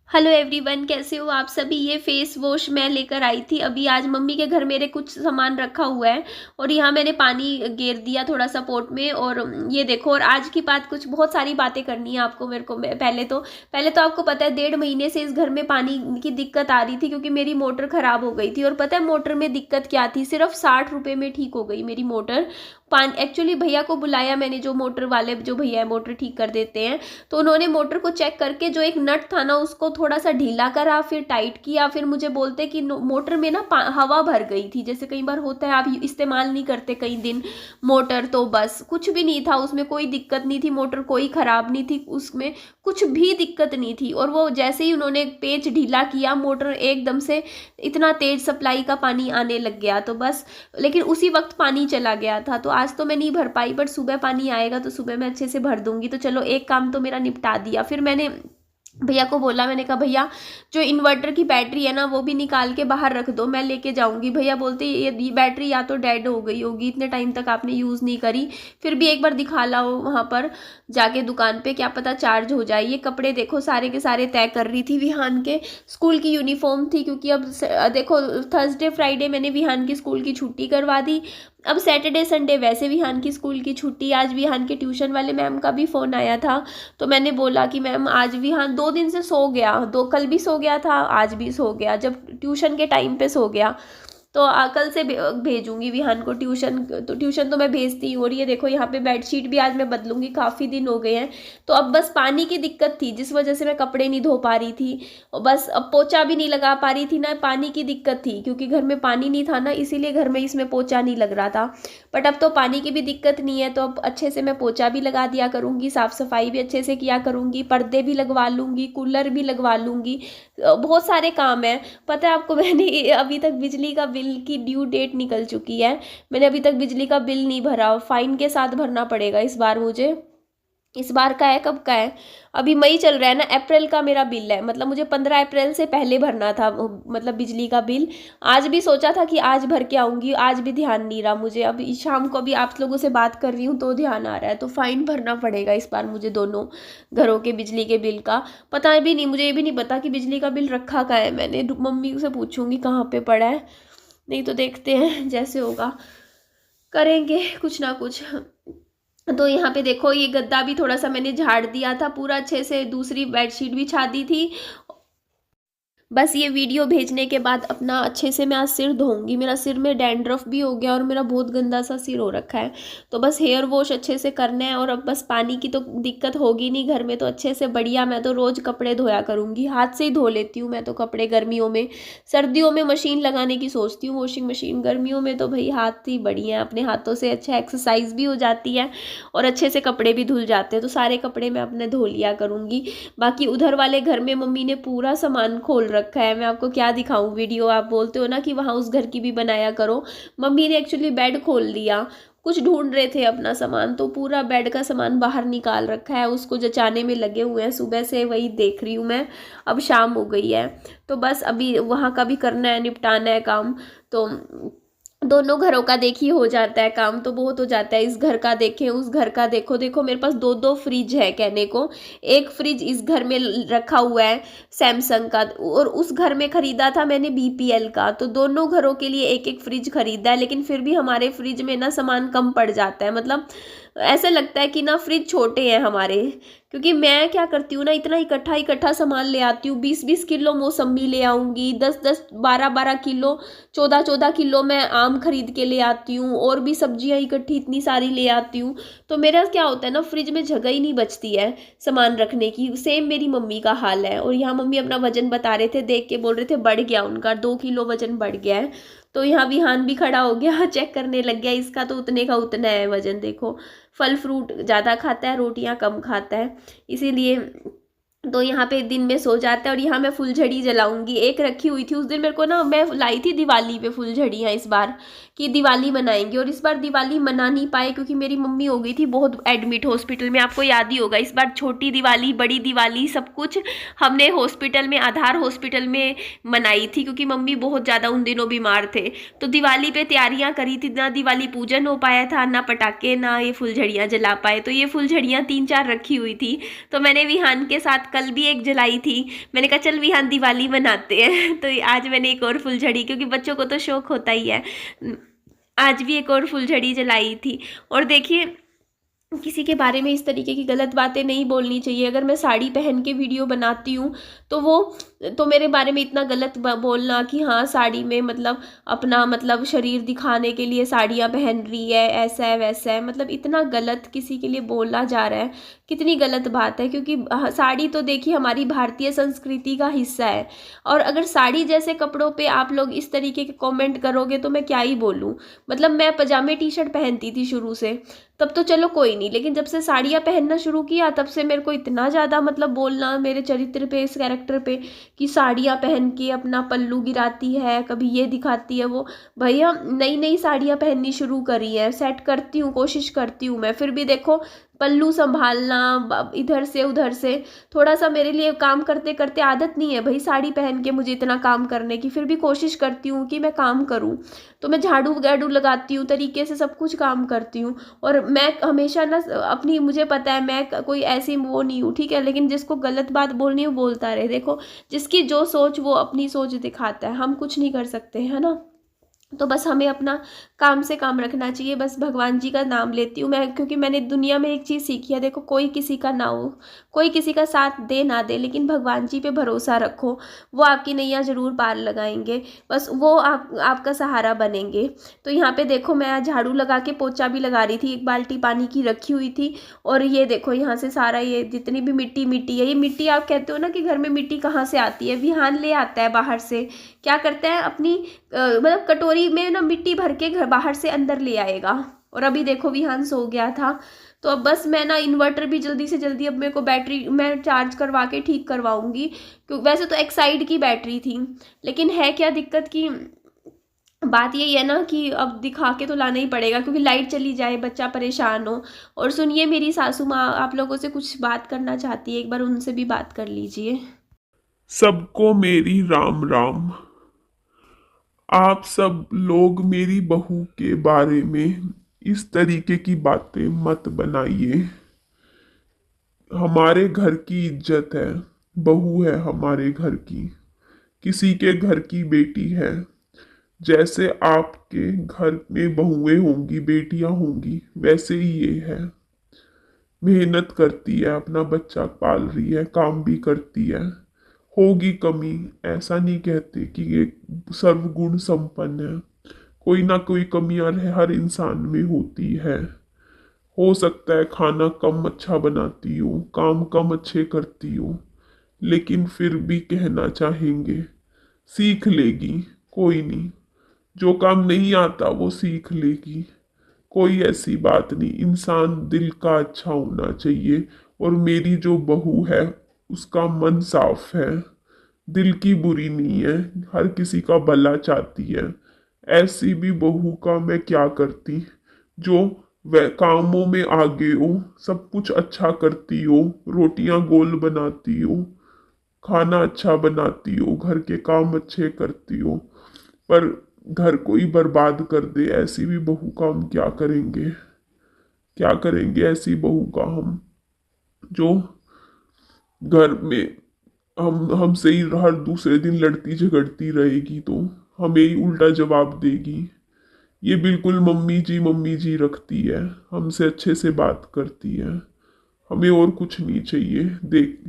Hello everyone, कैसे हो आप सभी। ये फेस वॉश मैं लेकर आई थी अभी। आज मम्मी के घर मेरे कुछ सामान रखा हुआ है और यहाँ मैंने पानी गेर दिया थोड़ा सा पोट में। और ये देखो, और आज की बात, कुछ बहुत सारी बातें करनी है आपको मेरे को। पहले तो आपको पता है 1.5 महीने से इस घर में पानी की दिक्कत आ रही थी क्योंकि मेरी मोटर ख़राब हो गई थी। और पता है मोटर में दिक्कत क्या थी, सिर्फ 60 रुपये में ठीक हो गई मेरी मोटर। पानी एक्चुअली भैया को बुलाया मैंने, जो मोटर वाले जो भैया है मोटर ठीक कर देते हैं, तो उन्होंने मोटर को चेक करके जो एक नट था ना उसको थोड़ा सा ढीला करा, फिर टाइट किया। फिर मुझे बोलते कि मोटर में ना हवा भर गई थी, जैसे कई बार होता है आप इस्तेमाल नहीं करते कई दिन मोटर, तो बस कुछ भी नहीं था उसमें, कोई दिक्कत नहीं थी, मोटर कोई ख़राब नहीं थी, उसमें कुछ भी दिक्कत नहीं थी। और वो जैसे ही उन्होंने पेच ढीला किया, मोटर एकदम से इतना तेज सप्लाई का पानी आने लग गया। तो बस, लेकिन उसी वक्त पानी चला गया था, तो आज तो मैं नहीं भर पाई, बट सुबह पानी आएगा तो सुबह मैं अच्छे से भर दूंगी। तो चलो, एक काम तो मेरा निपटा दिया। फिर मैंने भैया को बोला, मैंने कहा भैया जो इन्वर्टर की बैटरी है ना वो भी निकाल के बाहर रख दो, मैं लेके जाऊंगी। भैया बोलते ये बैटरी या तो डेड हो गई होगी, इतने टाइम तक आपने यूज़ नहीं करी, फिर भी एक बार दिखा लाओ वहाँ पर जाके दुकान पे, क्या पता चार्ज हो जाए। ये कपड़े देखो सारे के सारे तय कर रही थी। विहान के स्कूल की यूनिफॉर्म थी क्योंकि अब देखो थर्सडे फ्राइडे मैंने विहान की स्कूल की छुट्टी करवा दी, अब सैटरडे संडे वैसे विहान की स्कूल की छुट्टी। आज विहान के ट्यूशन वाले मैम का भी फ़ोन आया था, तो मैंने बोला कि मैम आज विहान 2 दिन से सो गया, कल भी सो गया था, आज भी सो गया, जब ट्यूशन के टाइम पे सो गया, तो कल से भेजूंगी विहान को ट्यूशन। तो ट्यूशन तो मैं भेजती हूँ। और ये देखो यहाँ पे बेडशीट भी आज मैं बदलूंगी, काफ़ी दिन हो गए हैं। तो अब बस पानी की दिक्कत थी जिस वजह से मैं कपड़े नहीं धो पा रही थी, और बस अब पोछा भी नहीं लगा पा रही थी ना, पानी की दिक्कत थी क्योंकि घर में पानी नहीं था ना, इसीलिए घर में इसमें पोछा नहीं लग रहा था। बट अब तो पानी की भी दिक्कत नहीं है, तो अब अच्छे से मैं पोछा भी लगा दिया करूँगी, साफ़ सफाई भी अच्छे से किया करूँगी, पर्दे भी लगवा लूँगी, कूलर भी लगवा लूँगी। बहुत सारे काम है। पता है आपको, मैंने अभी तक बिजली का बिल की ड्यू डेट निकल चुकी है, मैंने अभी तक बिजली का बिल नहीं भरा, फाइन के साथ भरना पड़ेगा इस बार मुझे। इस बार का है, कब का है, अभी मई चल रहा है ना, अप्रैल का मेरा बिल है, मतलब मुझे 15 अप्रैल से पहले भरना था मतलब बिजली का बिल। आज भी सोचा था कि आज भर के आऊँगी, आज भी ध्यान नहीं रहा मुझे। अब शाम को भी आप लोगों से बात कर रही हूँ तो ध्यान आ रहा है, तो फाइन भरना पड़ेगा इस बार मुझे दोनों घरों के बिजली के बिल का। पता भी नहीं, मुझे ये भी नहीं पता कि बिजली का बिल रखा कहाँ है, मैंने मम्मी से पूछूंगी कहाँ पे पड़ा है, नहीं तो देखते हैं जैसे होगा करेंगे कुछ ना कुछ। तो यहाँ पे देखो, ये गद्दा भी थोड़ा सा मैंने झाड़ दिया था पूरा अच्छे से, दूसरी बेडशीट भी छा दी थी। बस ये वीडियो भेजने के बाद अपना अच्छे से मैं आज सिर धोऊंगी, मेरा सिर में डैंड्रफ भी हो गया और मेरा बहुत गंदा सा सिर हो रखा है। तो बस हेयर वॉश अच्छे से करना है, और अब बस पानी की तो दिक्कत होगी नहीं घर में, तो अच्छे से बढ़िया मैं तो रोज़ कपड़े धोया करूँगी, हाथ से ही धो लेती हूँ मैं तो कपड़े गर्मियों में। सर्दियों में मशीन लगाने की सोचती हूँ, वॉशिंग मशीन, गर्मियों में तो भाई हाथ ही बढ़िया, अपने हाथों से अच्छा एक्सरसाइज भी हो जाती है और अच्छे से कपड़े भी धुल जाते हैं। तो सारे कपड़े मैं अपने धो लिया करूँगी। बाकी उधर वाले घर में मम्मी ने पूरा सामान खोल रखा है, मैं आपको क्या दिखाऊं वीडियो, आप बोलते हो ना कि वहाँ उस घर की भी बनाया करो। मम्मी ने एक्चुअली बेड खोल दिया, कुछ ढूंढ रहे थे अपना सामान, तो पूरा बेड का सामान बाहर निकाल रखा है, उसको जचाने में लगे हुए हैं, सुबह से वही देख रही हूँ मैं। अब शाम हो गई है, तो बस अभी वहाँ का भी करना है, निपटाना है काम। तो दोनों घरों का देखिए हो जाता है काम, तो बहुत हो जाता है, इस घर का देखें उस घर का देखो। देखो मेरे पास दो दो फ्रिज है कहने को, एक फ्रिज इस घर में रखा हुआ है सैमसंग का, और उस घर में खरीदा था मैंने बीपीएल का, तो दोनों घरों के लिए एक एक फ्रिज खरीदा है। लेकिन फिर भी हमारे फ्रिज में ना सामान कम पड़ जाता है, मतलब ऐसा लगता है कि ना फ्रिज छोटे हैं हमारे, क्योंकि मैं क्या करती हूँ ना, इतना इकट्ठा इकट्ठा सामान ले आती हूँ, 20-20 किलो मौसम्बी ले आऊँगी, 10-10 12-12 किलो, 14-14 किलो मैं आम खरीद के ले आती हूँ, और भी सब्जियाँ इकट्ठी इतनी सारी ले आती हूँ। तो मेरा क्या होता है ना, फ्रिज में जगह ही नहीं बचती है सामान रखने की। सेम मेरी मम्मी का हाल है। और यहाँ मम्मी अपना वजन बता रहे थे, देख के बोल रहे थे बढ़ गया उनका, 2 किलो वजन बढ़ गया है। तो यहाँ विहान भी खड़ा हो गया, चेक करने लग गया, इसका तो उतने का उतना है वजन, देखो फल फ्रूट ज़्यादा खाता है, रोटियां कम खाता है, इसीलिए तो यहाँ पे दिन में सो जाता है। और यहाँ मैं फुलझड़ी जलाऊंगी, एक रखी हुई थी उस दिन, मेरे को ना, मैं लाई थी दिवाली पे फुलझड़ियाँ इस बार, कि दिवाली मनाएंगे, और इस बार दिवाली मना नहीं पाए क्योंकि मेरी मम्मी हो गई थी बहुत एडमिट हॉस्पिटल में, आपको याद ही होगा। इस बार छोटी दिवाली बड़ी दिवाली सब कुछ हमने हॉस्पिटल में, आधार हॉस्पिटल में मनाई थी, क्योंकि मम्मी बहुत ज़्यादा उन दिनों बीमार थे। तो दिवाली पे तैयारियां करी थी, ना दिवाली पूजन हो पाया था, ना पटाखे, ना ये फुलझड़ियाँ जला पाए। तो ये फुलझड़ियाँ 3-4 रखी हुई थी, तो मैंने विहान के साथ कल भी एक जलाई थी। मैंने कहा चल विहान दिवाली मनाते हैं तो आज मैंने एक और फुलझड़ी, क्योंकि बच्चों को तो शौक होता ही है, आज भी एक और फुलझड़ी जलाई थी। और देखिए किसी के बारे में इस तरीके की गलत बातें नहीं बोलनी चाहिए। अगर मैं साड़ी पहन के वीडियो बनाती हूँ तो वो तो मेरे बारे में इतना गलत बोलना कि हाँ साड़ी में मतलब अपना मतलब शरीर दिखाने के लिए साड़ियाँ पहन रही है, ऐसा है वैसा है, मतलब इतना गलत किसी के लिए बोला जा रहा है, कितनी गलत बात है। क्योंकि साड़ी तो देखिए हमारी भारतीय संस्कृति का हिस्सा है, और अगर साड़ी जैसे कपड़ों पे आप लोग इस तरीके के कमेंट करोगे तो मैं क्या ही बोलूँ। मतलब मैं पजामे टी शर्ट पहनती थी शुरू से, तब तो चलो कोई नहीं, लेकिन जब से साड़ियाँ पहनना शुरू किया तब से मेरे को इतना ज़्यादा मतलब बोलना मेरे चरित्र पे, इस कैरेक्टर पे, कि साड़ियाँ पहन के अपना पल्लू गिराती है, कभी ये दिखाती है वो। भैया नई नई साड़ियाँ पहननी शुरू करी है, सेट करती हूँ, कोशिश करती हूँ मैं, फिर भी देखो पल्लू संभालना इधर से उधर से, थोड़ा सा मेरे लिए काम करते करते आदत नहीं है भाई साड़ी पहन के मुझे इतना काम करने की, फिर भी कोशिश करती हूँ कि मैं काम करूँ। तो मैं झाड़ू गाड़ू लगाती हूँ, तरीके से सब कुछ काम करती हूँ। और मैं हमेशा ना अपनी, मुझे पता है मैं कोई ऐसी वो नहीं हूँ, ठीक है, लेकिन जिसको गलत बात बोलनी है वो बोलता रहे। देखो जिसकी जो सोच वो अपनी सोच दिखाता है, हम कुछ नहीं कर सकते, है ना। तो बस हमें अपना काम से काम रखना चाहिए। बस भगवान जी का नाम लेती हूँ मैं, क्योंकि मैंने दुनिया में एक चीज़ सीखी है, देखो कोई किसी का ना हो, कोई किसी का साथ दे ना दे, लेकिन भगवान जी पे भरोसा रखो, वो आपकी नैया ज़रूर पार लगाएंगे। बस वो आपका सहारा बनेंगे। तो यहाँ पे देखो मैं झाड़ू लगा के पोछा भी लगा रही थी, एक बाल्टी पानी की रखी हुई थी, और ये देखो यहाँ से सारा ये जितनी भी मिट्टी मिट्टी है, ये मिट्टी आप कहते हो ना कि घर में मिट्टी कहाँ से आती है, विहान ले आता है बाहर से। क्या करता है अपनी मतलब कटोरी में ना मिट्टी भर के घर बाहर से अंदर ले आएगा। और अभी देखो विहान सो गया था, तो अब बस मैं ना इन्वर्टर भी जल्दी से जल्दी, अब मेरे को बैटरी मैं चार्ज करवा के ठीक करवाऊंगी, क्योंकि वैसे तो एक साइड की बैटरी थी, लेकिन है क्या दिक्कत की बात यही है ना कि अब दिखा के तो लाना ही पड़ेगा, क्योंकि लाइट चली जाए बच्चा परेशान हो। और सुनिए मेरी सासू माँ आप लोगों से कुछ बात करना चाहती है, एक बार उनसे भी बात कर लीजिए। सबको मेरी राम राम। आप सब लोग मेरी बहू के बारे में इस तरीके की बातें मत बनाइए। हमारे घर की इज्जत है, बहू है हमारे घर की, किसी के घर की बेटी है। जैसे आपके घर में बहुएं होंगी, बेटियां होंगी, वैसे ही ये है। मेहनत करती है, अपना बच्चा पाल रही है, काम भी करती है। होगी कमी, ऐसा नहीं कहते कि ये सर्वगुण संपन्न है। कोई ना कोई कमियां हर इंसान में होती है। हो सकता है खाना कम अच्छा बनाती हो, काम कम अच्छे करती हो, लेकिन फिर भी कहना चाहेंगे सीख लेगी। कोई नहीं, जो काम नहीं आता वो सीख लेगी। कोई ऐसी बात नहीं, इंसान दिल का अच्छा होना चाहिए। और मेरी जो बहू है उसका मन साफ है, दिल की बुरी नहीं है, हर किसी का भला चाहती है। ऐसी भी बहू का मैं क्या करती, जो वह कामों में आगे हो, सब कुछ अच्छा करती हो, रोटियां गोल बनाती हो, खाना अच्छा बनाती हो, घर के काम अच्छे करती हो, पर घर को ही बर्बाद कर दे, ऐसी भी बहू का हम क्या करेंगे। क्या करेंगे ऐसी बहू का हम, जो घर में हम हमसे ही हर दूसरे दिन लड़ती झगड़ती रहेगी, तो हमें ही उल्टा जवाब देगी। ये बिल्कुल मम्मी जी रखती है, हमसे अच्छे से बात करती है। हमें और कुछ नहीं चाहिए। देख,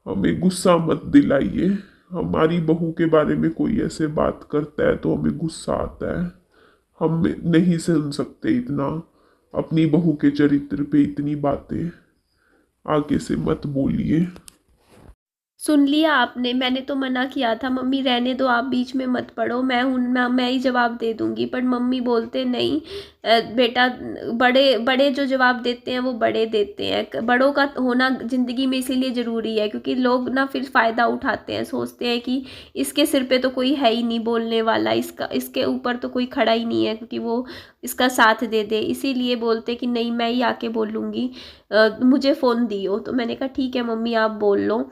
हमें गुस्सा मत दिलाइए। हमारी बहू के बारे में कोई ऐसे बात करता है तो हमें गुस्सा आता है। हम नहीं सुन सकते इतना, अपनी बहू के चरित्र पे इतनी बातें आगे से मत बोलिए। सुन लिया आपने, मैंने तो मना किया था मम्मी रहने दो, आप बीच में मत पड़ो, मैं हूँ ना, मैं ही जवाब दे दूंगी, पर मम्मी बोलते नहीं बेटा, बड़े बड़े जो जवाब देते हैं वो बड़े देते हैं, बड़ों का होना ज़िंदगी में इसीलिए ज़रूरी है, क्योंकि लोग ना फिर फ़ायदा उठाते हैं, सोचते हैं कि इसके सिर पे तो कोई है ही नहीं बोलने वाला, इसके ऊपर तो कोई खड़ा ही नहीं है क्योंकि वो इसका साथ दे दे, इसीलिए बोलते कि नहीं मैं ही आके बोलूँगी, मुझे फ़ोन दियो। तो मैंने कहा ठीक है मम्मी आप बोल लो।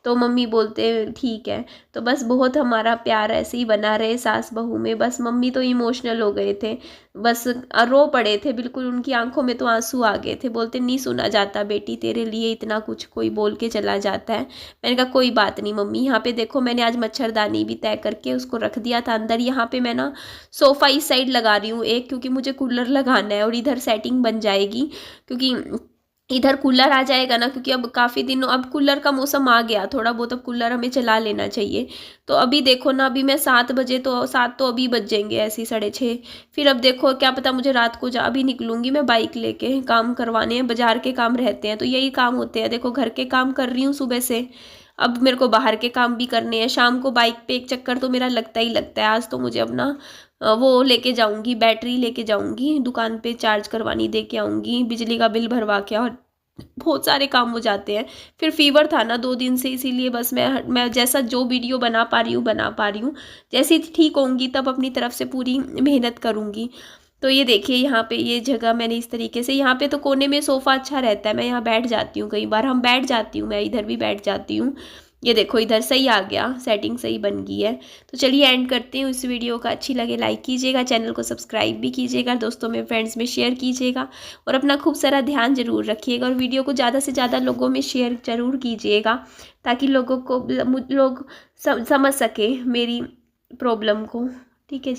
तो मम्मी बोलते ठीक है। तो बस बहुत हमारा प्यार ऐसे ही बना रहे सास बहू में। बस मम्मी तो इमोशनल हो गए थे, बस रो पड़े थे बिल्कुल, उनकी आंखों में तो आंसू आ गए थे। बोलते नहीं सुना जाता बेटी, तेरे लिए इतना कुछ कोई बोल के चला जाता है। मैंने कहा कोई बात नहीं मम्मी। यहाँ पे देखो मैंने आज मच्छरदानी भी तय करके उसको रख दिया था अंदर। यहाँ पे मैं ना सोफ़ा इस साइड लगा रही हूँ एक, क्योंकि मुझे कूलर लगाना है और इधर सेटिंग बन जाएगी, क्योंकि इधर कूलर आ जाएगा ना, क्योंकि अब काफ़ी दिनों, अब कूलर का मौसम आ गया थोड़ा बहुत, अब कूलर हमें चला लेना चाहिए। तो अभी देखो ना, अभी मैं 7 बजे, तो 7 तो अभी बज जाएंगे ऐसे ही, 6:30। फिर अब देखो क्या पता मुझे रात को अभी निकलूँगी मैं बाइक लेके, काम करवाने हैं, बाजार के काम रहते हैं, तो यही काम होते हैं। देखो घर के काम कर रही हूँ सुबह से, अब मेरे को बाहर के काम भी करने हैं। शाम को बाइक पे एक चक्कर तो मेरा लगता ही लगता है। आज तो मुझे अपना वो लेके जाऊंगी, बैटरी लेके जाऊंगी दुकान पे, चार्ज करवानी दे के आऊँगी, बिजली का बिल भरवा के, और बहुत सारे काम हो जाते हैं। फिर फीवर था ना 2 दिन से, इसीलिए बस मैं जैसा जो वीडियो बना पा रही हूँ, जैसे ठीक होंगी तब अपनी तरफ से पूरी मेहनत करूँगी। तो ये देखिए यहाँ पे ये जगह मैंने इस तरीके से, यहाँ पे तो कोने में सोफ़ा अच्छा रहता है, मैं यहाँ बैठ जाती हूँ, कई बार हम बैठ जाती हूँ, मैं इधर भी बैठ जाती हूँ। ये देखो इधर सही आ गया, सेटिंग सही बन गई है। तो चलिए एंड करती हूँ इस वीडियो का। अच्छी लगे लाइक कीजिएगा, चैनल को सब्सक्राइब भी कीजिएगा, दोस्तों में फ्रेंड्स में शेयर कीजिएगा, और अपना खूब सारा ध्यान जरूर रखिएगा, और वीडियो को ज़्यादा से ज़्यादा लोगों में शेयर जरूर कीजिएगा, ताकि लोगों को लोग समझ सके मेरी प्रॉब्लम को। ठीक है जी।